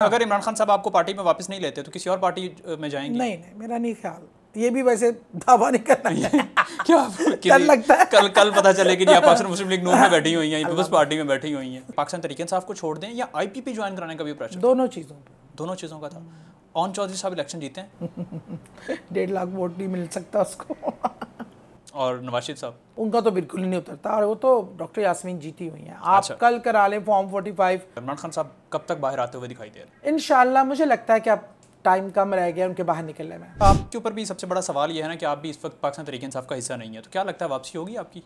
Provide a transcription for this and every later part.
अगर इमरान खान साहब आपको पार्टी में वापस नहीं लेते तो किसी और पार्टी में जाएंगे? नहीं नहीं, मेरा नहीं ख्याल। ये भी वैसे दावा नहीं करना है। क्या डर लगता है। कल पता चले कि जी आप पाकिस्तान मुस्लिम लीग नून में बैठी हुई हैं, पीपल्स पार्टी में बैठी हुई हैं। पाकिस्तान तहरीक इंसाफ को छोड़ दें या आईपीपी ज्वाइन कराने का भी प्रेशर? दोनों चीज़ों का था। ओन चौधरी साहब इलेक्शन जीते हैं 1.5 लाख वोट नहीं मिल सकता उसको। और नवाज साहब, उनका तो बिल्कुल ही नहीं उतरता, और वो तो डॉक्टर यास्मीन जीती हुई हैं। आप अच्छा। कल करा लें फॉर्म 45। इमरान खान साहब कब तक बाहर आते हुए दिखाई दे रहे हैं? इंशाल्लाह, मुझे लगता है कि अब टाइम कम रह गया उनके बाहर निकलने में। आपके ऊपर भी सबसे बड़ा सवाल ये है ना कि आप भी इस वक्त पाकिस्तान तहरीक इंसाफ का हिस्सा नहीं है, तो क्या लगता है वापसी होगी आपकी?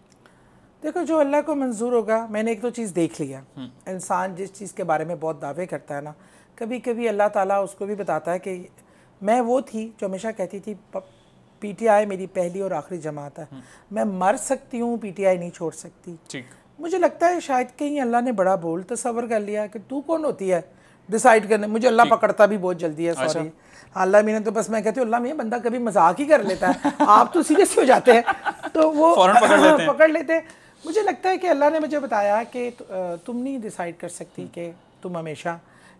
देखो, जो अल्लाह को मंजूर होगा। मैंने एक तो चीज़ देख लिया, इंसान जिस चीज़ के बारे में बहुत दावे करता है ना, कभी कभी अल्लाह ताला उसको भी बताता है कि मैं वो थी जो हमेशा कहती थी पीटीआई मेरी पहली और आखिरी जमात है, मैं मर सकती हूँ, पीटीआई नहीं छोड़ सकती। ठीक। मुझे लगता है शायद कहीं अल्लाह ने बड़ा बोल तसव्वुर कर लिया कि तू कौन होती है डिसाइड करने। मुझे अल्लाह पकड़ता भी बहुत जल्दी है, सॉरी। अच्छा। अल्लाह मैंने तो बस मैं कहती हूँ अल्लाह में बंदा कभी मजाक ही कर लेता है, आप तो सीरियस हो जाते हैं तो वो पकड़ लेते हैं। मुझे लगता है कि अल्लाह ने मुझे बताया कि तुम नहीं डिसाइड कर सकती कि तुम हमेशा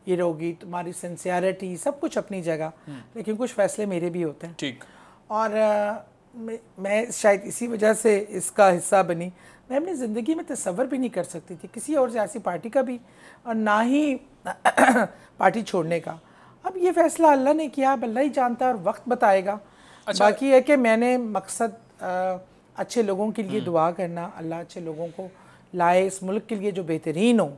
ये रहोगी, तुम्हारी सिंसियरिटी सब कुछ अपनी जगह, लेकिन कुछ फैसले मेरे भी होते हैं। ठीक। और मैं शायद इसी वजह से इसका हिस्सा बनी। मैं अपनी ज़िंदगी में तसव्वुर भी नहीं कर सकती थी किसी और सियासी पार्टी का भी, और ना ही पार्टी छोड़ने का। अब ये फ़ैसला अल्लाह ने किया, अब अल्लाह ही जानता है और वक्त बताएगा। अच्छा। बाकी है कि मैंने मकसद अच्छे लोगों के लिए दुआ करना, अल्लाह अच्छे लोगों को लाए इस मुल्क के लिए जो बेहतरीन हो,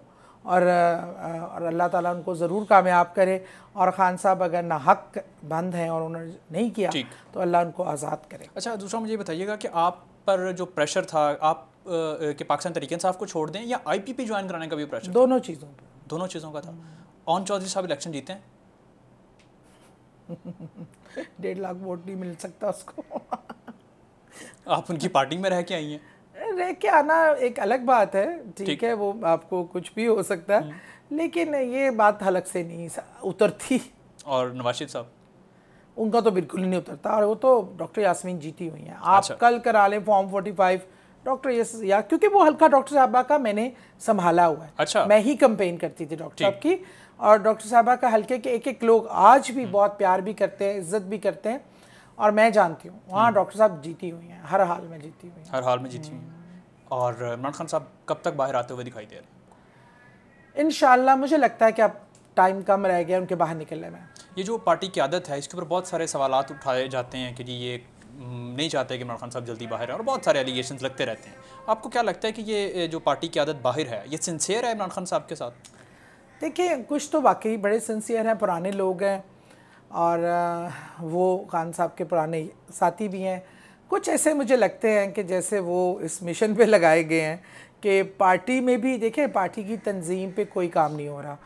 और अल्लाह ताला उनको ज़रूर कामयाब करे। और ख़ान साहब अगर ना हक बंद हैं और उन्होंने नहीं किया तो अल्लाह उनको आज़ाद करे। अच्छा, दूसरा मुझे बताइएगा कि आप पर जो प्रेशर था आप कि पाकिस्तान तहरीक इंसाफ को छोड़ दें या आईपीपी ज्वाइन कराने का भी प्रेशर? दोनों चीज़ों का था। ओन चौधरी साहब इलेक्शन जीते हैं 1.5 लाख वोट नहीं मिल सकता उसको। आप उनकी पार्टी में रह के आई हैं? रह के आना एक अलग बात है, ठीक है, वो आपको कुछ भी हो सकता है, लेकिन ये बात हलक से नहीं उतरती। और नवाज साहब, उनका तो बिल्कुल ही नहीं उतरता, और वो तो डॉक्टर यास्मीन जीती हुई हैं। आप कल करा लें फॉर्म 45 डॉक्टर या क्योंकि वो हल्का डॉक्टर साहबा का मैंने संभाला हुआ है। अच्छा। मैं ही कंपेन करती थी डॉक्टर साहब की, और डॉक्टर साहबा का हल्के के एक लोग आज भी बहुत प्यार भी करते हैं, इज्जत भी करते हैं, और मैं जानती हूँ वहाँ डॉक्टर साहब जीती हुई हैं, हर हाल में जीती हुई हैं। और इमरान खान साहब कब तक बाहर आते हुए दिखाई दे रहे हैं? इंशाल्लाह, मुझे लगता है कि अब टाइम कम रह गया उनके बाहर निकलने में। ये जो पार्टी की आदत है इसके ऊपर बहुत सारे सवालात उठाए जाते हैं कि जी ये नहीं चाहते कि इमरान खान साहब जल्दी बाहर है, और बहुत सारे एलिगेशंस लगते रहते हैं। आपको क्या लगता है कि ये जो पार्टी की आदत बाहर है ये सिंसियर है इमरान खान साहब के साथ? देखिए, कुछ तो वाकई बड़े सिंसियर हैं, पुराने लोग हैं, और वो खान साहब के पुराने साथी भी हैं। कुछ ऐसे मुझे लगते हैं कि जैसे वो इस मिशन पे लगाए गए हैं कि पार्टी में भी देखें, पार्टी की तंजीम पे कोई काम नहीं हो रहा।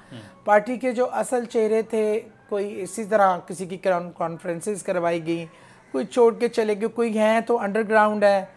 पार्टी के जो असल चेहरे थे, कोई इसी तरह किसी की कॉन्फ्रेंसेस करवाई गई, कोई छोड़ के चले गए, कोई हैं तो अंडरग्राउंड है।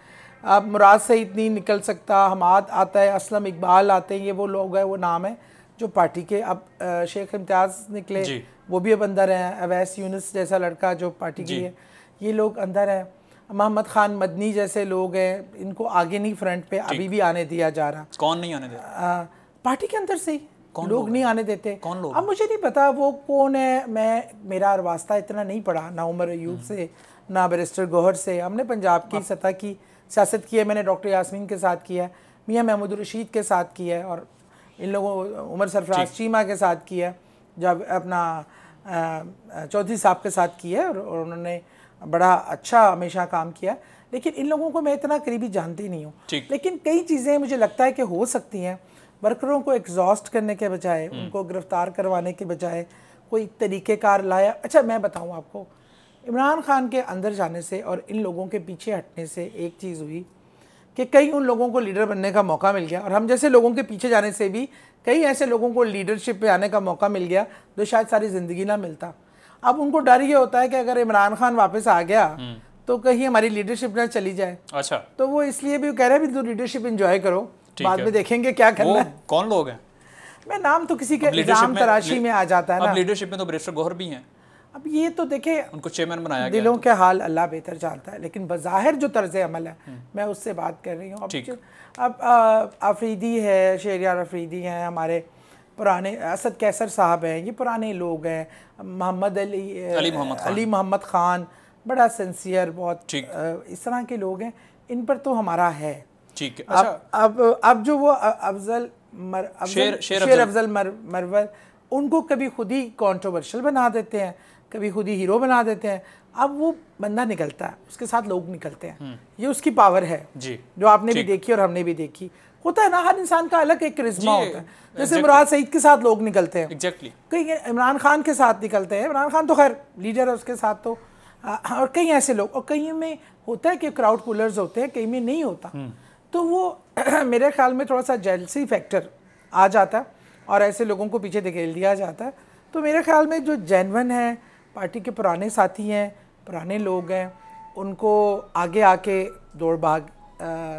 अब मुराद सईद नहीं निकल सकता, हमाद आता है, असलम इकबाल आते हैं, ये वो लोग हैं, वो नाम है जो पार्टी के। अब शेख इम्तियाज़ निकले, वो भी अब अंदर हैं। अवैस यूनुस जैसा लड़का जो पार्टी के लिए, ये लोग अंदर हैं। मोहम्मद खान मदनी जैसे लोग हैं, इनको आगे नहीं फ्रंट पे अभी भी आने दिया जा रहा। कौन नहीं आने देता? पार्टी के अंदर से ही लोग नहीं आने देते। कौन लोग? अब मुझे नहीं पता वो कौन है, मेरा वास्ता इतना नहीं पड़ा ना उमर अयूब से, ना बैरिस्टर गौहर से। हमने पंजाब की सतह की सियासत की है, मैंने डॉक्टर यास्मीन के साथ किया है, मियाँ महमूद रशीद के साथ किया है, और इन लोगों उमर सरफराज चीमा के साथ किया है, जब अपना चौधरी साहब के साथ किया है, और उन्होंने बड़ा अच्छा हमेशा काम किया। लेकिन इन लोगों को मैं इतना करीबी जानती नहीं हूँ, लेकिन कई चीज़ें मुझे लगता है कि हो सकती हैं। वर्करों को एग्जॉस्ट करने के बजाय, उनको गिरफ्तार करवाने के बजाय कोई तरीक़ेकार लाया। अच्छा, मैं बताऊँ आपको, इमरान खान के अंदर जाने से और इन लोगों के पीछे हटने से एक चीज़ हुई कि कई उन लोगों को लीडर बनने का मौका मिल गया, और हम जैसे लोगों के पीछे जाने से भी कई ऐसे लोगों को लीडरशिप पे आने का मौका मिल गया जो शायद सारी ज़िंदगी ना मिलता। अब उनको डर ये होता है कि अगर इमरान खान वापस आ गया तो कहीं हमारी लीडरशिप ना चली जाए। अच्छा। तो वो इसलिए भी कह रहे हैं भी तो लीडरशिप एंजॉय करो, बाद में देखेंगे क्या करना है। कौन लोग हैं? मैं नाम तो किसी के इल्जाम तराशी में आ जाता है ना। अब लीडरशिप में तो बैरिस्टर गौहर भी हैं। अब ये तो देखे, उनको चेयरमैन बनाया गया। दिलों के हाल अल्लाह बेहतर जानता है, लेकिन बज़ाहिर जो तर्ज अमल है मैं उससे बात कर रही हूँ। अब अफरीदी है, शहरियार अफरीदी हैं, हमारे पुराने असद कैसर साहब हैं, ये पुराने लोग हैं, मोहम्मद अली मोहम्मद ख़ान, बड़ा सिंसियर बहुत इस तरह के लोग हैं, इन पर तो हमारा है। ठीक है। अच्छा, अब जो वो शेर अफजल मरवर, उनको कभी खुद ही कंट्रोवर्शियल बना देते हैं, कभी खुद ही हीरो बना देते हैं। अब वो बंदा निकलता है, उसके साथ लोग निकलते हैं, ये उसकी पावर है जी, जो आपने भी देखी और हमने भी देखी। होता है ना, हर इंसान का अलग एक करिश्मा होता है। जैसे मुराद सईद के साथ लोग निकलते हैं, कई इमरान खान के साथ निकलते हैं, इमरान खान तो खैर लीडर है, उसके साथ तो और कई ऐसे लोग, और कई में होता है कि क्राउड पुलर्स होते हैं, कई में नहीं होता। तो वो मेरे ख्याल में थोड़ा सा जेलसी फैक्टर आ जाता है और ऐसे लोगों को पीछे धकेल दिया जाता है। तो मेरे ख्याल में जो जेन्युइन है, पार्टी के पुराने साथी हैं, पुराने लोग हैं, उनको आगे आके दौड़ भाग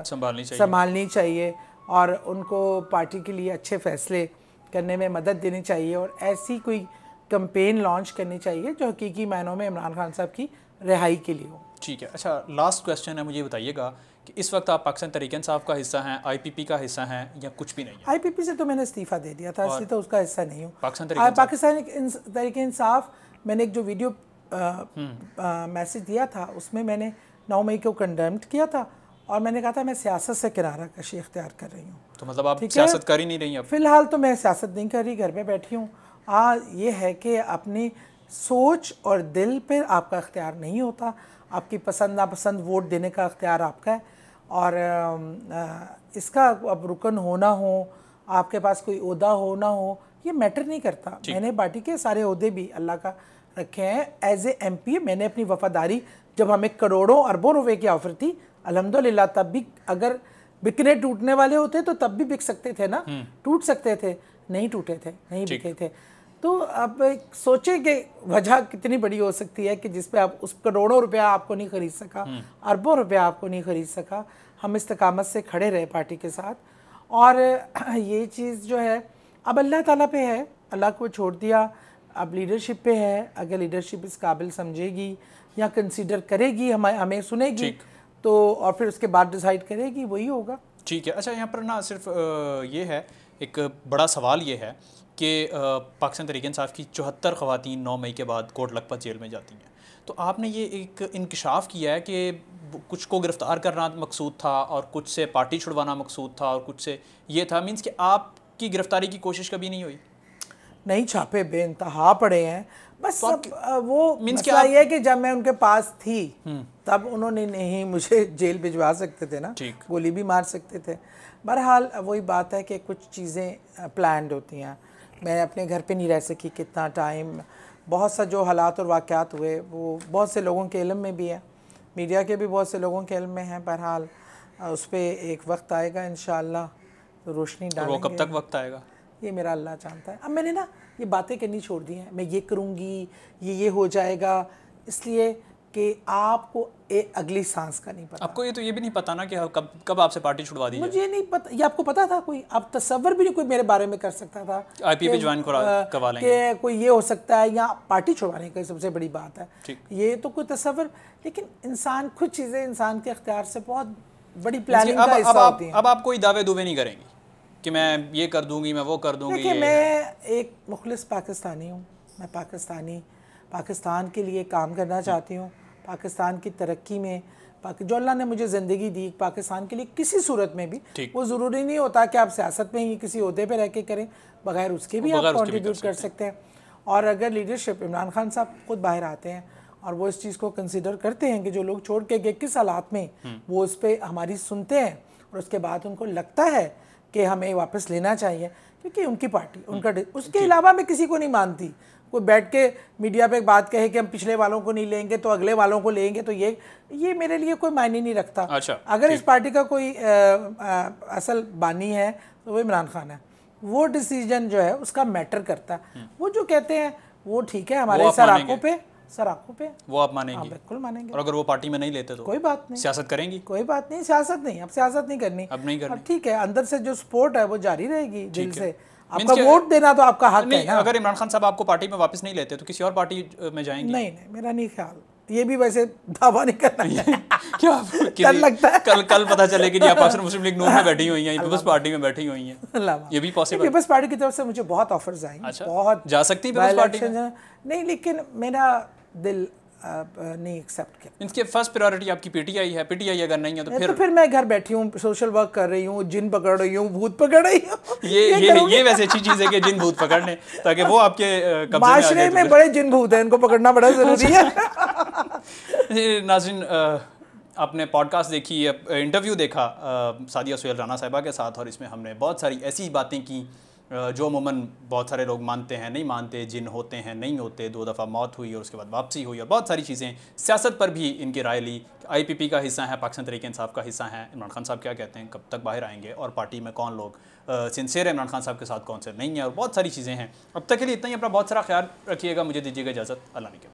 संभालनी चाहिए और उनको पार्टी के लिए अच्छे फैसले करने में मदद देनी चाहिए और ऐसी कोई कैंपेन लॉन्च करनी चाहिए जो हकीकी मायनों में इमरान खान साहब की रिहाई के लिए हो। ठीक है। अच्छा, लास्ट क्वेश्चन है, मुझे बताइएगा कि इस वक्त आप पाकिस्तान तहरीक इंसाफ का हिस्सा हैं, आईपीपी का हिस्सा हैं या कुछ भी नहीं है? आईपीपी से तो मैंने इस्तीफ़ा दे दिया था, इसलिए तो उसका हिस्सा नहीं हूँ। पाकिस्तान तहरीक इंसाफ, मैंने एक जो वीडियो मैसेज दिया था उसमें मैंने 9 मई को कंडेम्ड किया था और मैंने कहा था मैं सियासत से किनारा कशी इख्तियार कर रही हूँ। तो मतलब आप सियासत कर ही नहीं रही? फ़िलहाल तो मैं सियासत नहीं कर रही, घर पे बैठी हूँ। ये है कि अपनी सोच और दिल पर आपका इख्तियार नहीं होता, आपकी पसंद नापसंद वोट देने का इख्तियार आपका है और इसका अब रुकन होना हो, आपके पास कोई ओहदा हो ना हो, ये मैटर नहीं करता। मैंने पार्टी के सारे ओहदे भी अल्लाह का रखे हैं। एज ए MP मैंने अपनी वफादारी, जब हमें करोड़ों अरबों रुपए की ऑफर थी अल्हम्दुलिल्लाह, तब भी अगर बिकने टूटने वाले होते तो तब भी बिक सकते थे ना, टूट सकते थे, नहीं टूटे थे, नहीं बिके थे। तो अब सोचें कि वजह कितनी बड़ी हो सकती है कि जिस पे आप उस करोड़ों रुपया आपको नहीं खरीद सका, अरबों रुपया आपको नहीं खरीद सका। हम इस्तकामत से खड़े रहे पार्टी के साथ और ये चीज़ जो है अब अल्लाह ताला पे है, अल्लाह को छोड़ दिया, अब लीडरशिप पे है। अगर लीडरशिप इस काबिल समझेगी या कंसीडर करेगी, हमें सुनेगी तो और फिर उसके बाद डिसाइड करेगी, वही होगा। ठीक है। अच्छा, यहाँ पर ना सिर्फ ये है, एक बड़ा सवाल ये है कि पाकिस्तान तहरीक इंसाफ की 74 ख़वातीन 9 मई के बाद कोट लखपत जेल में जाती हैं। तो आपने ये एक इंकशाफ किया है कि कुछ को गिरफ़्तार करना मकसूद था और कुछ से पार्टी छुड़वाना मकसूद था और कुछ से ये था, मीन्स कि आपकी गिरफ़्तारी की कोशिश कभी नहीं हुई? नहीं, छापे बेइंतहा पड़े हैं, बस वो मसला ये है कि जब मैं उनके पास थी तब उन्होंने नहीं मुझे जेल भिजवा सकते थे ना, गोली भी मार सकते थे। बहरहाल वही बात है कि कुछ चीज़ें प्लान्ड होती हैं। मैं अपने घर पे नहीं रह सकी कितना टाइम, बहुत सा जो हालात और वाक़यात हुए वो बहुत से लोगों के इल्म में भी है, मीडिया के भी बहुत से लोगों के इल्म में है। बहरहाल उस पर एक वक्त आएगा इंशाअल्लाह तो रोशनी डालेंगे। वो कब तक वक्त आएगा ये मेरा अल्लाह जानता है। अब मैंने ना ये बातें करनी छोड़ दी हैं, मैं ये करूँगी, ये हो जाएगा, इसलिए कि आपको अगली सांस का नहीं पता। आपको ये भी नहीं पता ना कि कब आपसे पार्टी छुड़वा दी? मुझे नहीं पता, ये आपको पता था? कोई आप तसव्वुर भी नहीं कोई मेरे बारे में कर सकता था आईपीपी ज्वाइन करवा लेंगे कि कोई ये हो सकता है या पार्टी छुड़वाने का सबसे बड़ी बात है, ये तो कोई तसव्वुर। लेकिन इंसान, कुछ चीज़ें इंसान के इख्तियार से बहुत बड़ी प्लानिंग का हिस्सा होती हैं। अब आप कोई दावे दुवे नहीं करेंगी कि मैं ये कर दूंगी, मैं वो कर दूंगी? देखिए, मैं एक मुखलिस पाकिस्तानी हूँ, मैं पाकिस्तान के लिए काम करना चाहती हूँ, पाकिस्तान की तरक्की में, जो अल्लाह ने मुझे ज़िंदगी दी पाकिस्तान के लिए किसी सूरत में भी, वो ज़रूरी नहीं होता कि आप सियासत में ही किसी ओहदे पे रह के करें, बगैर उसके भी आप कॉन्ट्रीब्यूट कर सकते हैं। और अगर लीडरशिप, इमरान खान साहब खुद बाहर आते हैं और वो इस चीज़ को कंसिडर करते हैं कि जो लोग छोड़ के गए किस हालात में, वो उस पर हमारी सुनते हैं और उसके बाद उनको लगता है कि हमें वापस लेना चाहिए, क्योंकि उनकी पार्टी, उनका, उसके अलावा मैं किसी को नहीं मानती। कोई बैठ के मीडिया पे एक बात कहे कि हम पिछले वालों को नहीं लेंगे तो अगले वालों को लेंगे, तो ये मेरे लिए कोई मायने नहीं रखता। अगर इस पार्टी का कोई असल बानी है तो वो इमरान खान है, वो डिसीजन जो है उसका मैटर करता है। वो जो कहते हैं वो ठीक है, हमारे सर आंखों पे वो आप मानेंगे? हाँ, बिल्कुल मानेंगे। और अगर वो पार्टी में नहीं लेते तो कोई बात नहीं, सियासत करेंगी? कोई बात नहीं, सियासत नहीं, अब सियासत नहीं करनी, अब नहीं करनी, ठीक है। अंदर से जो सपोर्ट है वो जारी रहेगी, दिल से आपका वोट देना तो आपका हक है ना। अगर इमरान खान साहब आपको पार्टी में वापस नहीं लेते तो किसी और पार्टी में जाएंगे? नहीं, मेरा नहीं ख्याल, ये भी वैसे दावा नहीं करना है क्या डर लगता है। कल पता चले कि जी आप पाकिस्तान मुस्लिम लीग नून में बैठी हुई हैं, पीपल्स पार्टी में बैठी हुई हैं, ये भी पॉसिबल। पीपल्स पार्टी की तरफ से मुझे बहुत ऑफर्स आई। अच्छा, बहुत जा सकती है पीपल्स पार्टी में? नहीं, लेकिन मेरा दिल नहीं एक्सेप्ट किया। इनके फर्स्ट प्रायोरिटी आपकी पीटीआई है, पीटीआई अगर नहीं है तो फिर मैं घर बैठी हूँ, सोशल वर्क कर रही हूँ, जिन पकड़ रही हूँ, भूत पकड़ रही हूँ। ये वैसे अच्छी चीज़ है कि जिन भूत पकड़ लें ताकि वो आपके कब्जे में आ माशरे में बड़े जिन भूत हैं, इनको पकड़ना बड़ा ज़रूरी है। नाज़रीन, आपने पॉडकास्ट देखी, इंटरव्यू देखा सादिया सुहेल राना साहिबा के साथ, और इसमें हमने बहुत सारी ऐसी बातें की जो अमूमन बहुत सारे लोग मानते हैं, नहीं मानते, जिन होते हैं, नहीं होते, 2 दफ़ा मौत हुई और उसके बाद वापसी हुई, और बहुत सारी चीज़ें, सियासत पर भी इनकी राय ली। आईपीपी का हिस्सा है, पाकिस्तान तहरीक इंसाफ का हिस्सा है, इमरान खान साहब क्या कहते हैं, कब तक बाहर आएंगे, और पार्टी में कौन लोग सिंसियर है इमरान खान साहब के साथ, कौन से नहीं है, और बहुत सारी चीज़ें हैं। अब तक के लिए इतना ही। अपना बहुत सारा ख्याल रखिएगा, मुझे दीजिएगा इजाज़त। अल्लाह ने